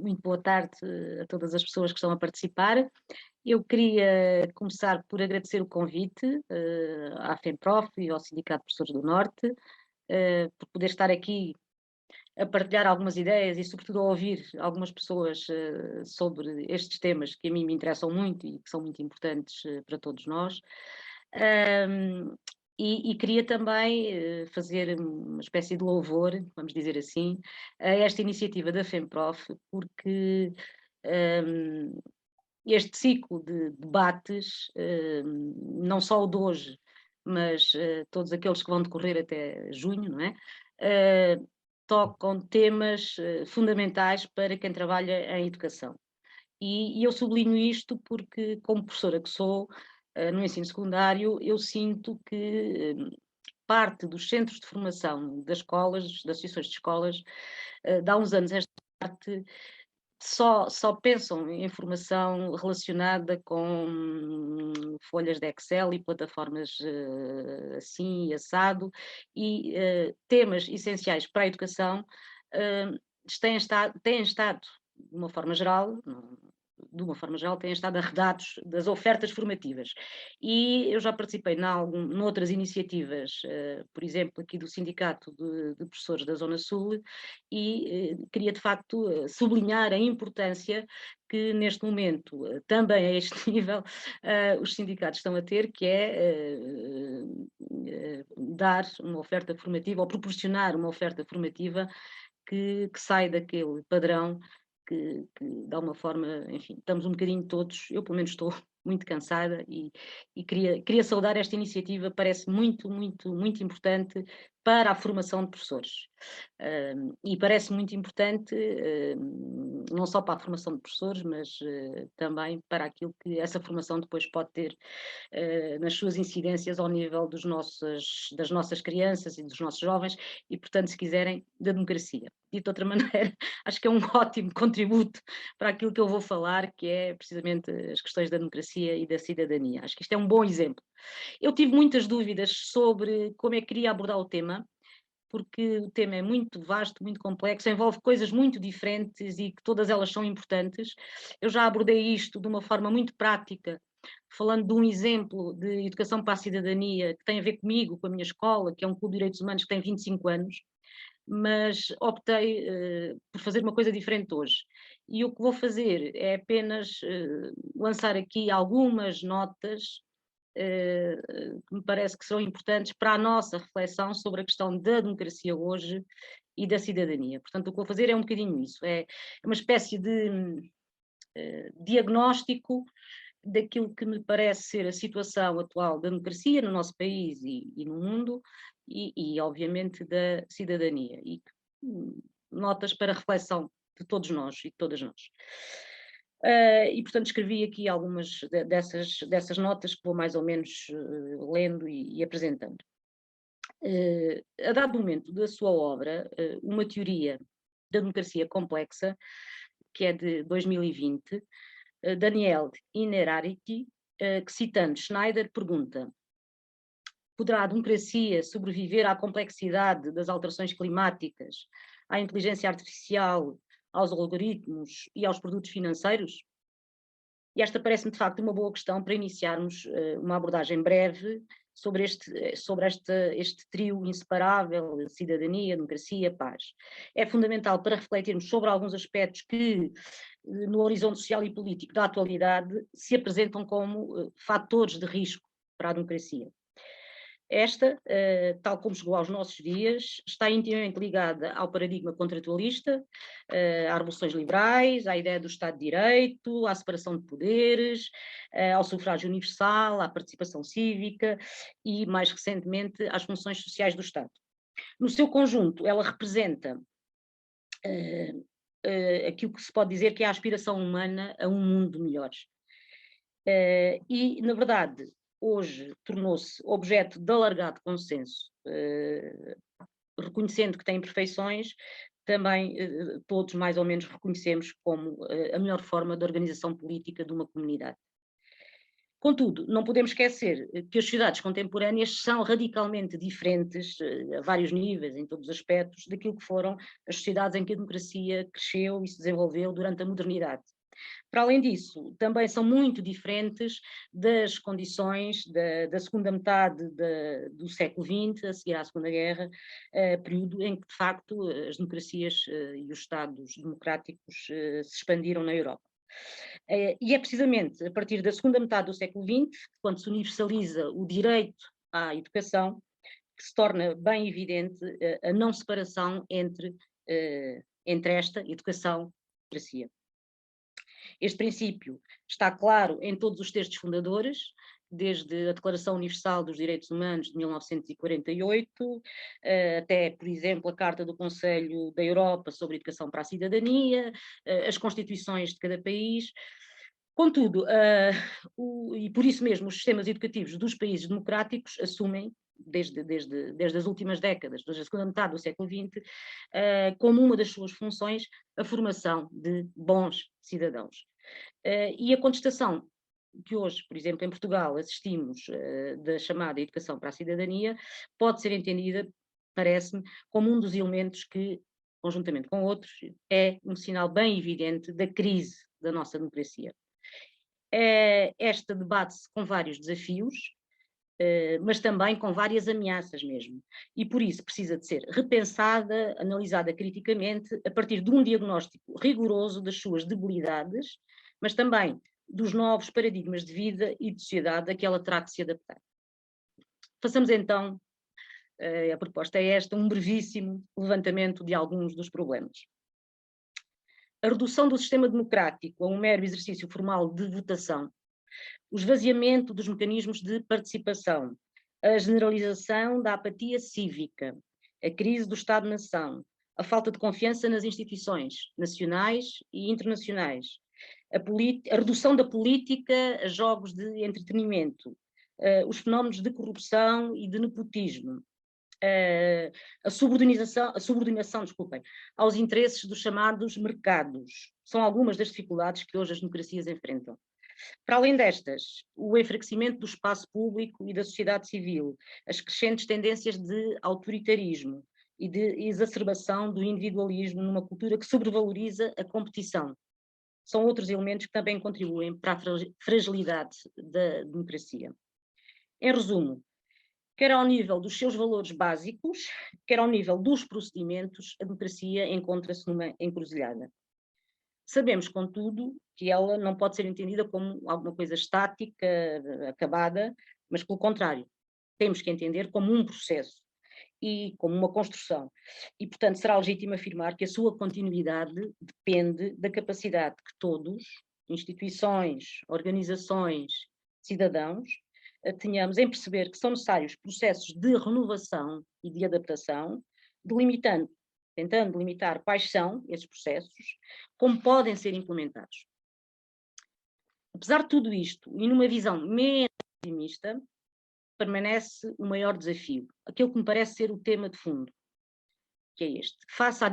Muito boa tarde a todas as pessoas que estão a participar. Eu queria começar por agradecer o convite à FEMPROF e ao Sindicato de Professores do Norte, por poder estar aqui a partilhar algumas ideias e, sobretudo, a ouvir algumas pessoas sobre estes temas que a mim me interessam muito e que são muito importantes para todos nós. E queria também fazer uma espécie de louvor, vamos dizer assim, a esta iniciativa da FEMPROF, porque este ciclo de debates, não só o de hoje, mas todos aqueles que vão decorrer até junho, não é? Tocam temas fundamentais para quem trabalha em educação. E eu sublinho isto porque, como professora que sou, no ensino secundário, eu sinto que parte dos centros de formação das escolas, das associações de escolas, de há uns anos esta parte só pensam em formação relacionada com folhas de Excel e plataformas assim e assado, e temas essenciais para a educação têm estado, de uma forma geral, têm estado arredados das ofertas formativas. E eu já participei noutras iniciativas, por exemplo, aqui do Sindicato de Professores da Zona Sul, e queria de facto sublinhar a importância que neste momento, também a este nível, os sindicatos estão a ter, que é dar uma oferta formativa ou proporcionar uma oferta formativa que sai daquele padrão que de alguma forma, enfim, estamos um bocadinho todos, eu pelo menos estou muito cansada e queria saudar esta iniciativa, parece muito importante para a formação de professores. E parece muito importante, não só para a formação de professores, mas também para aquilo que essa formação depois pode ter nas suas incidências ao nível das nossas crianças e dos nossos jovens e, portanto, se quiserem, da democracia. Dito de outra maneira, acho que é um ótimo contributo para aquilo que eu vou falar, que é precisamente as questões da democracia e da cidadania. Acho que isto é um bom exemplo. Eu tive muitas dúvidas sobre como é que queria abordar o tema, porque o tema é muito vasto, muito complexo, envolve coisas muito diferentes e que todas elas são importantes. Eu já abordei isto de uma forma muito prática, falando de um exemplo de educação para a cidadania que tem a ver comigo, com a minha escola, que é um clube de direitos humanos que tem 25 anos, mas optei por fazer uma coisa diferente hoje. E o que vou fazer é apenas lançar aqui algumas notas que me parece que serão importantes para a nossa reflexão sobre a questão da democracia hoje e da cidadania. Portanto, o que vou fazer é um bocadinho isso, é uma espécie de diagnóstico daquilo que me parece ser a situação atual da democracia no nosso país e no mundo e, obviamente, da cidadania. E notas para reflexão de todos nós e de todas nós. E, portanto, escrevi aqui algumas dessas notas que vou mais ou menos lendo e apresentando. A dado momento da sua obra, Uma Teoria da Democracia Complexa, que é de 2020, Daniel Innerarity, que citando Schneider, pergunta: poderá a democracia sobreviver à complexidade das alterações climáticas, à inteligência artificial, aos algoritmos e aos produtos financeiros? E esta parece-me, de facto, uma boa questão para iniciarmos uma abordagem breve sobre este trio inseparável, cidadania, democracia, paz. É fundamental para refletirmos sobre alguns aspectos que, no horizonte social e político da atualidade, se apresentam como fatores de risco para a democracia. Esta, tal como chegou aos nossos dias, está intimamente ligada ao paradigma contratualista, às revoluções liberais, à ideia do Estado de Direito, à separação de poderes, ao sufrágio universal, à participação cívica e, mais recentemente, às funções sociais do Estado. No seu conjunto, ela representa aquilo que se pode dizer que é a aspiração humana a um mundo melhor. E, na verdade, hoje tornou-se objeto de alargado consenso, reconhecendo que tem imperfeições, também todos mais ou menos reconhecemos como a melhor forma de organização política de uma comunidade. Contudo, não podemos esquecer que as sociedades contemporâneas são radicalmente diferentes, a vários níveis, em todos os aspectos, daquilo que foram as sociedades em que a democracia cresceu e se desenvolveu durante a modernidade. Para além disso, também são muito diferentes das condições da segunda metade do século XX, a seguir à Segunda Guerra, período em que, de facto, as democracias e os Estados democráticos se expandiram na Europa. E é precisamente a partir da segunda metade do século XX, quando se universaliza o direito à educação, que se torna bem evidente a não separação entre esta educação e democracia. Este princípio está claro em todos os textos fundadores, desde a Declaração Universal dos Direitos Humanos de 1948, até, por exemplo, a Carta do Conselho da Europa sobre Educação para a Cidadania, as constituições de cada país. Contudo, e por isso mesmo, os sistemas educativos dos países democráticos assumem, desde as últimas décadas, desde a segunda metade do século XX, como uma das suas funções a formação de bons cidadãos. E a contestação que hoje, por exemplo, em Portugal assistimos da chamada educação para a cidadania, pode ser entendida, parece-me, como um dos elementos que, conjuntamente com outros, é um sinal bem evidente da crise da nossa democracia. Esta debate-se com vários desafios, mas também com várias ameaças mesmo, e por isso precisa de ser repensada, analisada criticamente, a partir de um diagnóstico rigoroso das suas debilidades, mas também dos novos paradigmas de vida e de sociedade a que ela terá que se adaptar. Façamos então, a proposta é esta, um brevíssimo levantamento de alguns dos problemas. A redução do sistema democrático a um mero exercício formal de votação, o esvaziamento dos mecanismos de participação, a generalização da apatia cívica, a crise do Estado-nação, a falta de confiança nas instituições nacionais e internacionais, a redução da política a jogos de entretenimento, os fenómenos de corrupção e de nepotismo, a subordinação, desculpem, aos interesses dos chamados mercados. São algumas das dificuldades que hoje as democracias enfrentam. Para além destas, o enfraquecimento do espaço público e da sociedade civil, as crescentes tendências de autoritarismo e de exacerbação do individualismo numa cultura que sobrevaloriza a competição, são outros elementos que também contribuem para a fragilidade da democracia. Em resumo, quer ao nível dos seus valores básicos, quer ao nível dos procedimentos, a democracia encontra-se numa encruzilhada. Sabemos, contudo, que ela não pode ser entendida como alguma coisa estática, acabada, mas pelo contrário, temos que entender como um processo e como uma construção. E, portanto, será legítimo afirmar que a sua continuidade depende da capacidade que todos, instituições, organizações, cidadãos, tenhamos em perceber que são necessários processos de renovação e de adaptação, tentando delimitar quais são esses processos, como podem ser implementados. Apesar de tudo isto, e numa visão menos otimista, permanece o maior desafio, aquele que me parece ser o tema de fundo, que é este. Face à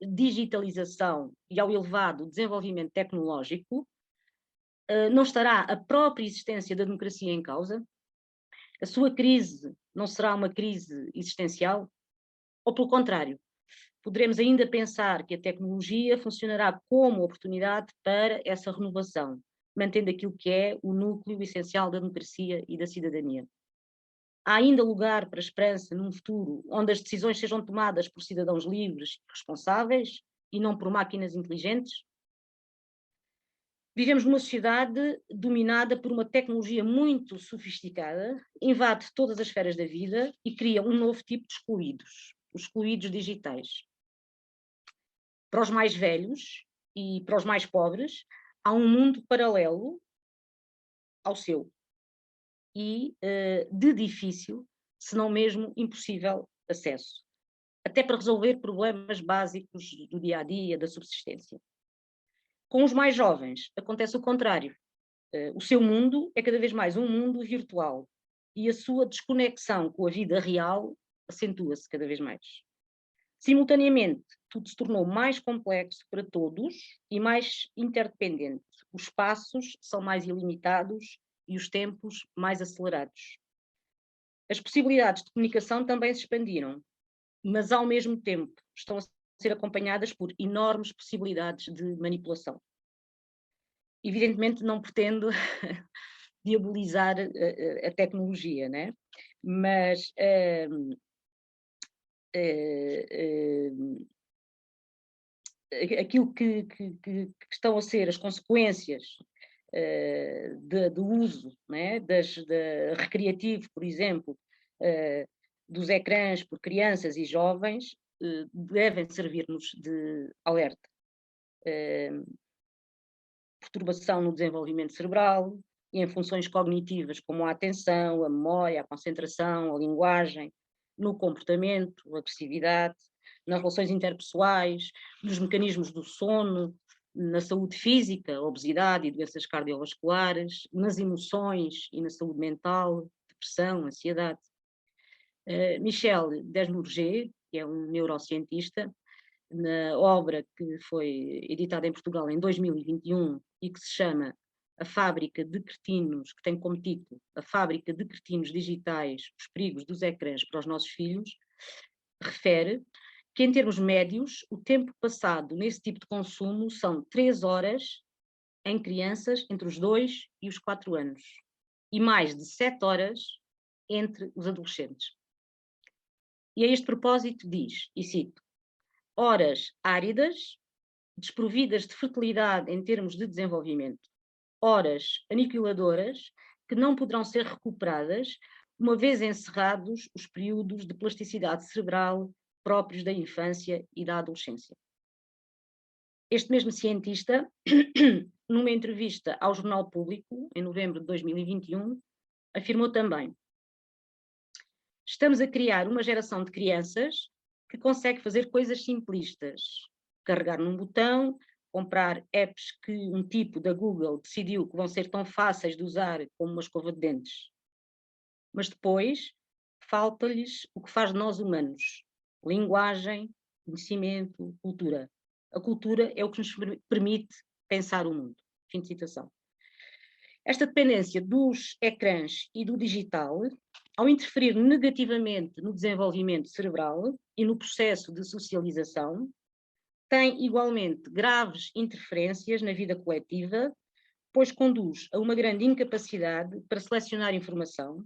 digitalização e ao elevado desenvolvimento tecnológico, não estará a própria existência da democracia em causa? A sua crise não será uma crise existencial? Ou, pelo contrário, poderemos ainda pensar que a tecnologia funcionará como oportunidade para essa renovação, mantendo aquilo que é o núcleo essencial da democracia e da cidadania? Há ainda lugar para a esperança num futuro onde as decisões sejam tomadas por cidadãos livres e responsáveis e não por máquinas inteligentes? Vivemos numa sociedade dominada por uma tecnologia muito sofisticada, invade todas as esferas da vida e cria um novo tipo de excluídos, os excluídos digitais. Para os mais velhos e para os mais pobres, há um mundo paralelo ao seu e de difícil, se não mesmo impossível acesso, até para resolver problemas básicos do dia-a-dia, da subsistência. Com os mais jovens acontece o contrário. O seu mundo é cada vez mais um mundo virtual e a sua desconexão com a vida real acentua-se cada vez mais. Simultaneamente, tudo se tornou mais complexo para todos e mais interdependente. Os espaços são mais ilimitados e os tempos mais acelerados. As possibilidades de comunicação também se expandiram, mas ao mesmo tempo estão a ser acompanhadas por enormes possibilidades de manipulação. Evidentemente não pretendo diabolizar a tecnologia, né? Mas aquilo que estão a ser as consequências do uso, né, recreativo, por exemplo, dos ecrãs por crianças e jovens, devem servir-nos de alerta. Perturbação no desenvolvimento cerebral e em funções cognitivas como a atenção, a memória, a concentração, a linguagem, no comportamento, a agressividade, nas relações interpessoais, nos mecanismos do sono, na saúde física, obesidade e doenças cardiovasculares, nas emoções e na saúde mental, depressão, ansiedade. Michel Desmourget, que é um neurocientista, na obra que foi editada em Portugal em 2021 e que se chama A Fábrica de Cretinos, que tem como título A Fábrica de Cretinos Digitais, os perigos dos ecrãs para os nossos filhos, refere que, em termos médios, o tempo passado nesse tipo de consumo são 3 horas em crianças entre os 2 e os 4 anos e mais de 7 horas entre os adolescentes. E a este propósito diz, e cito, horas áridas, desprovidas de fertilidade em termos de desenvolvimento, horas aniquiladoras que não poderão ser recuperadas uma vez encerrados os períodos de plasticidade cerebral próprios da infância e da adolescência. Este mesmo cientista, numa entrevista ao Jornal Público, em novembro de 2021, afirmou também: estamos a criar uma geração de crianças que consegue fazer coisas simplistas, carregar num botão, comprar apps que um tipo da Google decidiu que vão ser tão fáceis de usar como uma escova de dentes. Mas depois falta-lhes o que faz de nós humanos: linguagem, conhecimento, cultura. A cultura é o que nos permite pensar o mundo. Fim de citação. Esta dependência dos ecrãs e do digital, ao interferir negativamente no desenvolvimento cerebral e no processo de socialização, tem igualmente graves interferências na vida coletiva, pois conduz a uma grande incapacidade para selecionar informação,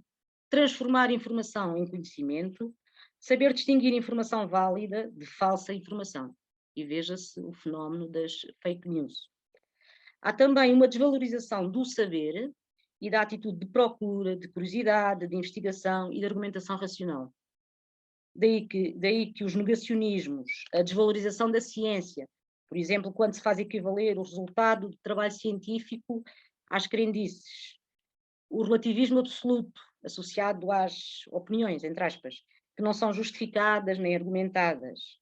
transformar informação em conhecimento, saber distinguir informação válida de falsa informação. E veja-se o fenómeno das fake news. Há também uma desvalorização do saber e da atitude de procura, de curiosidade, de investigação e de argumentação racional. Daí que os negacionismos, a desvalorização da ciência, por exemplo, quando se faz equivaler o resultado do trabalho científico às crendices, o relativismo absoluto associado às opiniões, entre aspas, que não são justificadas nem argumentadas,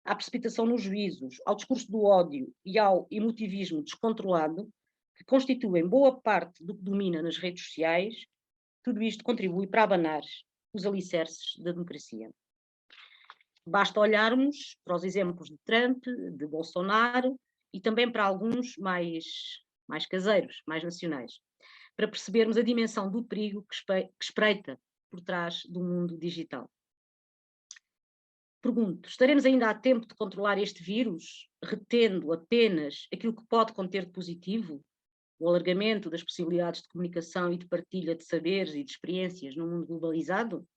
à precipitação nos juízos, ao discurso do ódio e ao emotivismo descontrolado, que constituem boa parte do que domina nas redes sociais, tudo isto contribui para abanar os alicerces da democracia. Basta olharmos para os exemplos de Trump, de Bolsonaro e também para alguns mais caseiros, mais nacionais, para percebermos a dimensão do perigo que espreita por trás do mundo digital. Pergunto, estaremos ainda a tempo de controlar este vírus, retendo apenas aquilo que pode conter de positivo? O alargamento das possibilidades de comunicação e de partilha de saberes e de experiências num mundo globalizado?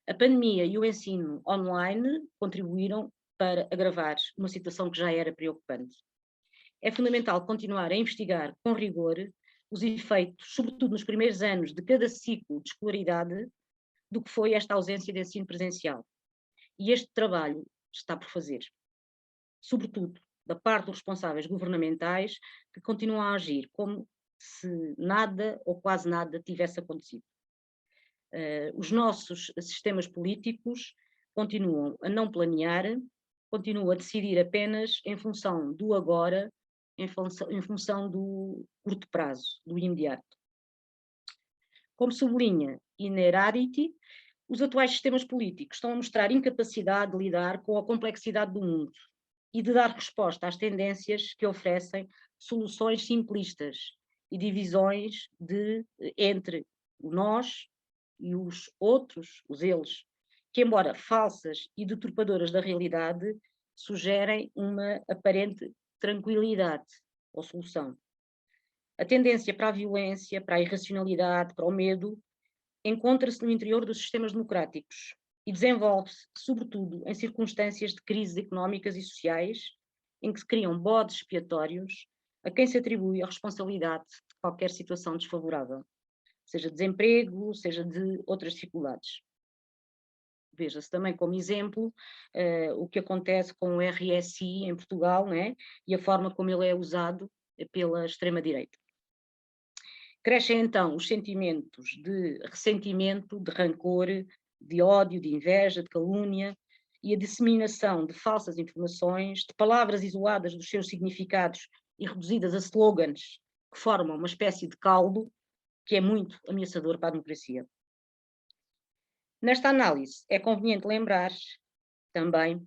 A pandemia e o ensino online contribuíram para agravar uma situação que já era preocupante. É fundamental continuar a investigar com rigor os efeitos, sobretudo nos primeiros anos de cada ciclo de escolaridade, do que foi esta ausência de ensino presencial. E este trabalho está por fazer, sobretudo da parte dos responsáveis governamentais, que continuam a agir como se nada ou quase nada tivesse acontecido. Os nossos sistemas políticos continuam a não planear, continuam a decidir apenas em função do agora, em função do curto prazo, do imediato. Como sublinha Inerarity, os atuais sistemas políticos estão a mostrar incapacidade de lidar com a complexidade do mundo e de dar resposta às tendências que oferecem soluções simplistas e divisões entre o nós e os outros, os eles, que, embora falsas e deturpadoras da realidade, sugerem uma aparente tranquilidade ou solução. A tendência para a violência, para a irracionalidade, para o medo, encontra-se no interior dos sistemas democráticos e desenvolve-se, sobretudo, em circunstâncias de crises económicas e sociais, em que se criam bodes expiatórios a quem se atribui a responsabilidade de qualquer situação desfavorável, seja desemprego, seja de outras dificuldades. Veja-se também como exemplo o que acontece com o RSI em Portugal, né? E a forma como ele é usado pela extrema-direita. Crescem então os sentimentos de ressentimento, de rancor, de ódio, de inveja, de calúnia e a disseminação de falsas informações, de palavras isoladas dos seus significados e reduzidas a slogans que formam uma espécie de caldo que é muito ameaçador para a democracia. Nesta análise, é conveniente lembrar também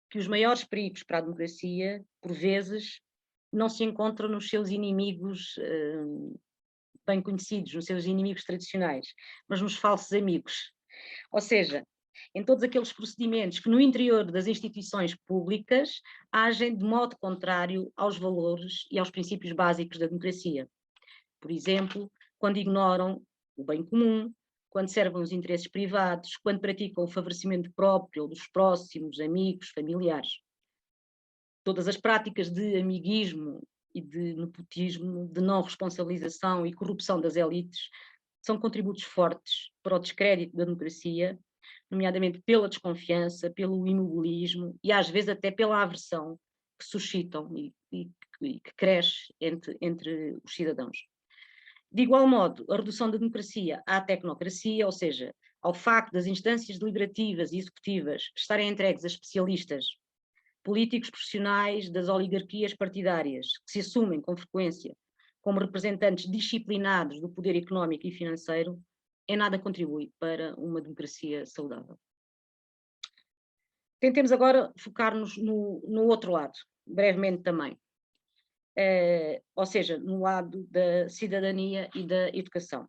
que os maiores perigos para a democracia, por vezes, não se encontram nos seus inimigos bem conhecidos, nos seus inimigos tradicionais, mas nos falsos amigos. Ou seja, em todos aqueles procedimentos que no interior das instituições públicas agem de modo contrário aos valores e aos princípios básicos da democracia. Por exemplo, quando ignoram o bem comum, quando servem os interesses privados, quando praticam o favorecimento próprio ou dos próximos, amigos, familiares. Todas as práticas de amiguismo e de nepotismo, de não responsabilização e corrupção das elites são contributos fortes para o descrédito da democracia, nomeadamente pela desconfiança, pelo imobilismo e às vezes até pela aversão que suscitam e que cresce entre os cidadãos. De igual modo, a redução da democracia à tecnocracia, ou seja, ao facto das instâncias deliberativas e executivas estarem entregues a especialistas, políticos profissionais das oligarquias partidárias, que se assumem com frequência como representantes disciplinados do poder económico e financeiro, em nada contribui para uma democracia saudável. Tentemos agora focar-nos no outro lado, brevemente também. Ou seja, no lado da cidadania e da educação.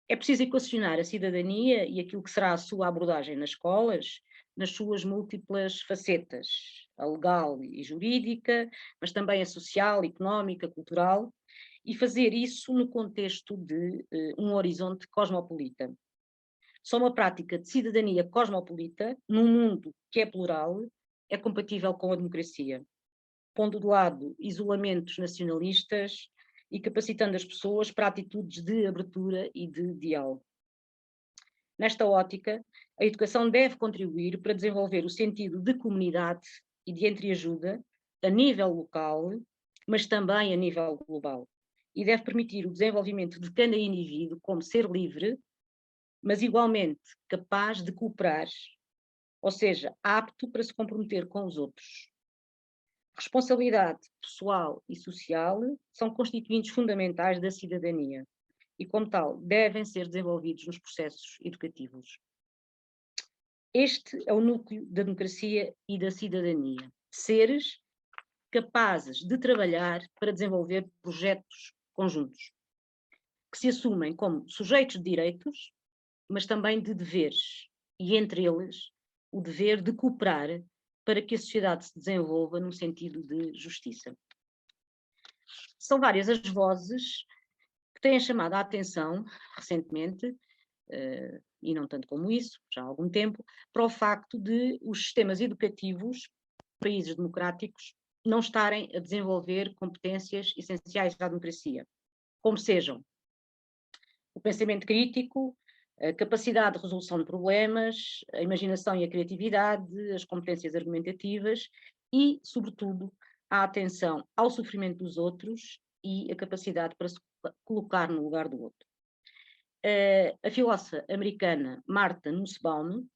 É preciso equacionar a cidadania e aquilo que será a sua abordagem nas escolas, nas suas múltiplas facetas, a legal e jurídica, mas também a social, económica, cultural, e fazer isso no contexto de um horizonte cosmopolita. Só uma prática de cidadania cosmopolita, num mundo que é plural, é compatível com a democracia, pondo de lado isolamentos nacionalistas e capacitando as pessoas para atitudes de abertura e de diálogo. Nesta ótica, a educação deve contribuir para desenvolver o sentido de comunidade e de entreajuda a nível local, mas também a nível global, e deve permitir o desenvolvimento de cada indivíduo como ser livre, mas igualmente capaz de cooperar, ou seja, apto para se comprometer com os outros. Responsabilidade pessoal e social são constituintes fundamentais da cidadania e, como tal, devem ser desenvolvidos nos processos educativos. Este é o núcleo da democracia e da cidadania. Seres capazes de trabalhar para desenvolver projetos conjuntos, que se assumem como sujeitos de direitos, mas também de deveres, e entre eles o dever de cooperar para que a sociedade se desenvolva num sentido de justiça. São várias as vozes que têm chamado a atenção, recentemente, e não tanto como isso, já há algum tempo, para o facto de os sistemas educativos, países democráticos, não estarem a desenvolver competências essenciais à democracia, como sejam o pensamento crítico, a capacidade de resolução de problemas, a imaginação e a criatividade, as competências argumentativas e, sobretudo, a atenção ao sofrimento dos outros e a capacidade para se colocar no lugar do outro. A filósofa americana Martha Nussbaum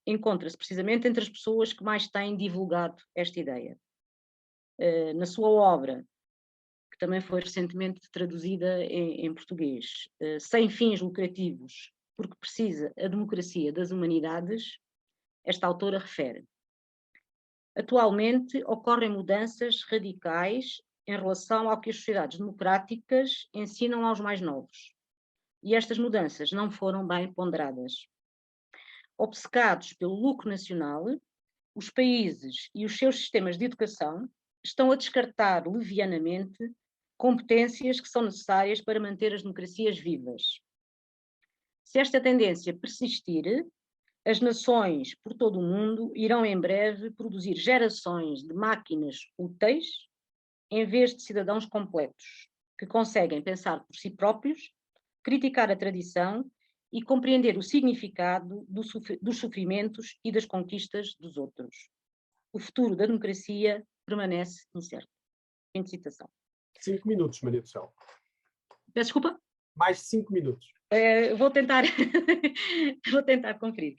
encontra-se precisamente entre as pessoas que mais têm divulgado esta ideia. Na sua obra, que também foi recentemente traduzida em português, Sem Fins Lucrativos, porque precisa a democracia das humanidades, esta autora refere: atualmente ocorrem mudanças radicais em relação ao que as sociedades democráticas ensinam aos mais novos. E estas mudanças não foram bem ponderadas. Obcecados pelo lucro nacional, os países e os seus sistemas de educação estão a descartar levianamente competências que são necessárias para manter as democracias vivas. Se esta tendência persistir, as nações por todo o mundo irão em breve produzir gerações de máquinas úteis em vez de cidadãos completos, que conseguem pensar por si próprios, criticar a tradição e compreender o significado dos sofrimentos e das conquistas dos outros. O futuro da democracia permanece incerto. Fim de citação. 5 minutos, Maria do Céu. Peço desculpa? Mais 5 minutos. Vou tentar cumprir.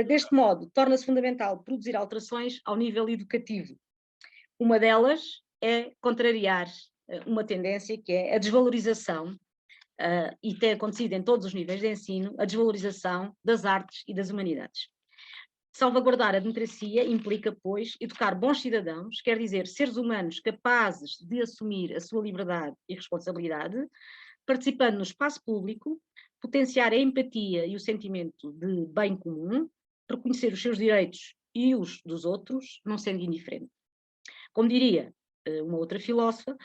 Deste modo, torna-se fundamental produzir alterações ao nível educativo. Uma delas é contrariar uma tendência que é a desvalorização, e tem acontecido em todos os níveis de ensino, a desvalorização das artes e das humanidades. Salvaguardar a democracia implica, pois, educar bons cidadãos, quer dizer, seres humanos capazes de assumir a sua liberdade e responsabilidade, participando no espaço público, potenciar a empatia e o sentimento de bem comum, reconhecer os seus direitos e os dos outros, não sendo indiferente. Como diria uma outra filósofa,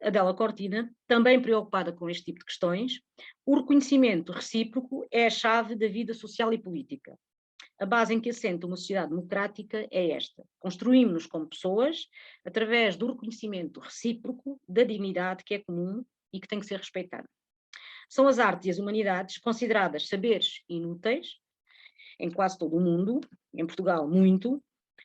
Adela Cortina, também preocupada com este tipo de questões, o reconhecimento recíproco é a chave da vida social e política. A base em que assenta uma sociedade democrática é esta. Construímos-nos como pessoas através do reconhecimento recíproco da dignidade que é comum e que tem que ser respeitada. São as artes e as humanidades consideradas saberes inúteis, em quase todo o mundo, em Portugal muito,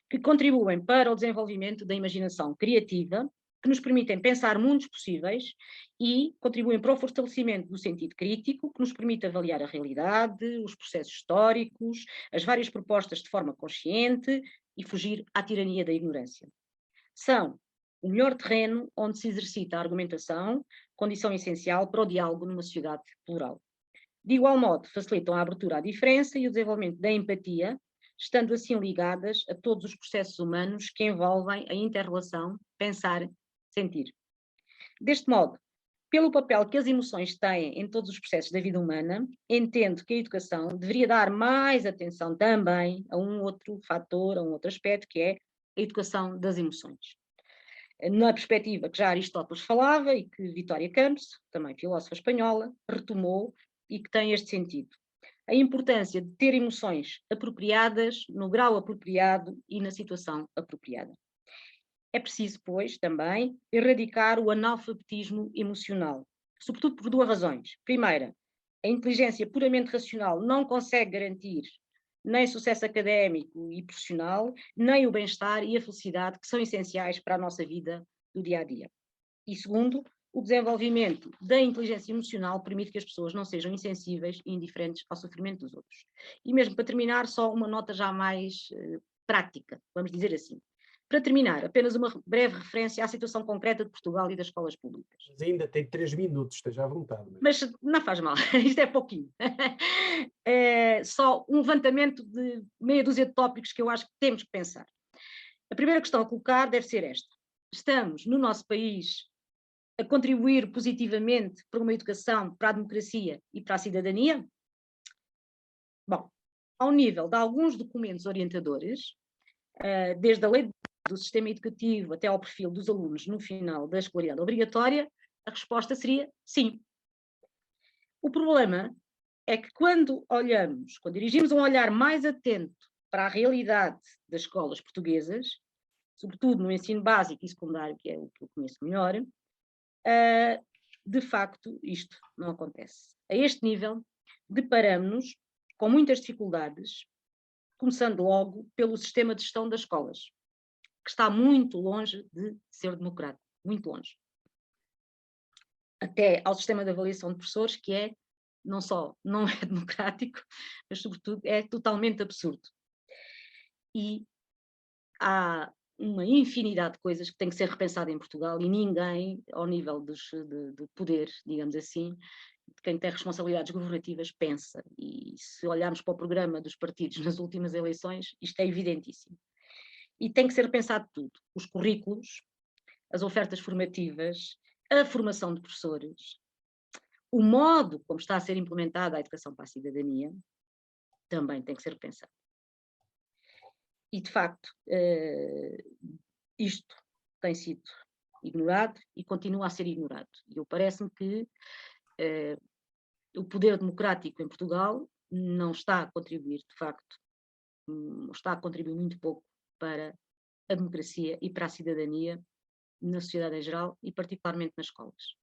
que contribuem para o desenvolvimento da imaginação criativa, que nos permitem pensar mundos possíveis e contribuem para o fortalecimento do sentido crítico, que nos permite avaliar a realidade, os processos históricos, as várias propostas de forma consciente e fugir à tirania da ignorância. São o melhor terreno onde se exercita a argumentação, condição essencial para o diálogo numa sociedade plural. De igual modo, facilitam a abertura à diferença e o desenvolvimento da empatia, estando assim ligadas a todos os processos humanos que envolvem a inter-relação, pensar, sentir. Deste modo, pelo papel que as emoções têm em todos os processos da vida humana, entendo que a educação deveria dar mais atenção também a um outro fator, a um outro aspecto, que é a educação das emoções. Na perspectiva que já Aristóteles falava e que Vitória Campos, também filósofa espanhola, retomou e que tem este sentido. A importância de ter emoções apropriadas, no grau apropriado e na situação apropriada. É preciso, pois, também erradicar o analfabetismo emocional, sobretudo por duas razões. Primeira, a inteligência puramente racional não consegue garantir nem sucesso académico e profissional, nem o bem-estar e a felicidade que são essenciais para a nossa vida do dia a dia. E segundo, o desenvolvimento da inteligência emocional permite que as pessoas não sejam insensíveis e indiferentes ao sofrimento dos outros. E mesmo para terminar, só uma nota já mais prática, vamos dizer assim. Para terminar, apenas uma breve referência à situação concreta de Portugal e das escolas públicas. Mas ainda tem 3 minutos, esteja à vontade. Mas não faz mal, isto é pouquinho. É só um levantamento de meia dúzia de tópicos que eu acho que temos que pensar. A primeira questão a colocar deve ser esta. Estamos, no nosso país, a contribuir positivamente para uma educação, para a democracia e para a cidadania? Bom, ao nível de alguns documentos orientadores, desde a lei do sistema educativo até ao perfil dos alunos no final da escolaridade obrigatória, a resposta seria sim. O problema é que quando dirigimos um olhar mais atento para a realidade das escolas portuguesas, sobretudo no ensino básico e secundário, que é o que eu conheço melhor, de facto isto não acontece. A este nível, deparamos-nos com muitas dificuldades, começando logo pelo sistema de gestão das escolas, que está muito longe de ser democrático, muito longe. Até ao sistema de avaliação de professores, que é, não só não é democrático, mas sobretudo é totalmente absurdo. E há uma infinidade de coisas que têm que ser repensadas em Portugal e ninguém, ao nível de poder, digamos assim, de quem tem responsabilidades governativas, pensa. E se olharmos para o programa dos partidos nas últimas eleições, isto é evidentíssimo. E tem que ser pensado tudo. Os currículos, as ofertas formativas, a formação de professores, o modo como está a ser implementada a educação para a cidadania, também tem que ser repensado. E, de facto, isto tem sido ignorado e continua a ser ignorado. E parece-me que o poder democrático em Portugal não está a contribuir, de facto, está a contribuir muito pouco para a democracia e para a cidadania na sociedade em geral e particularmente nas escolas.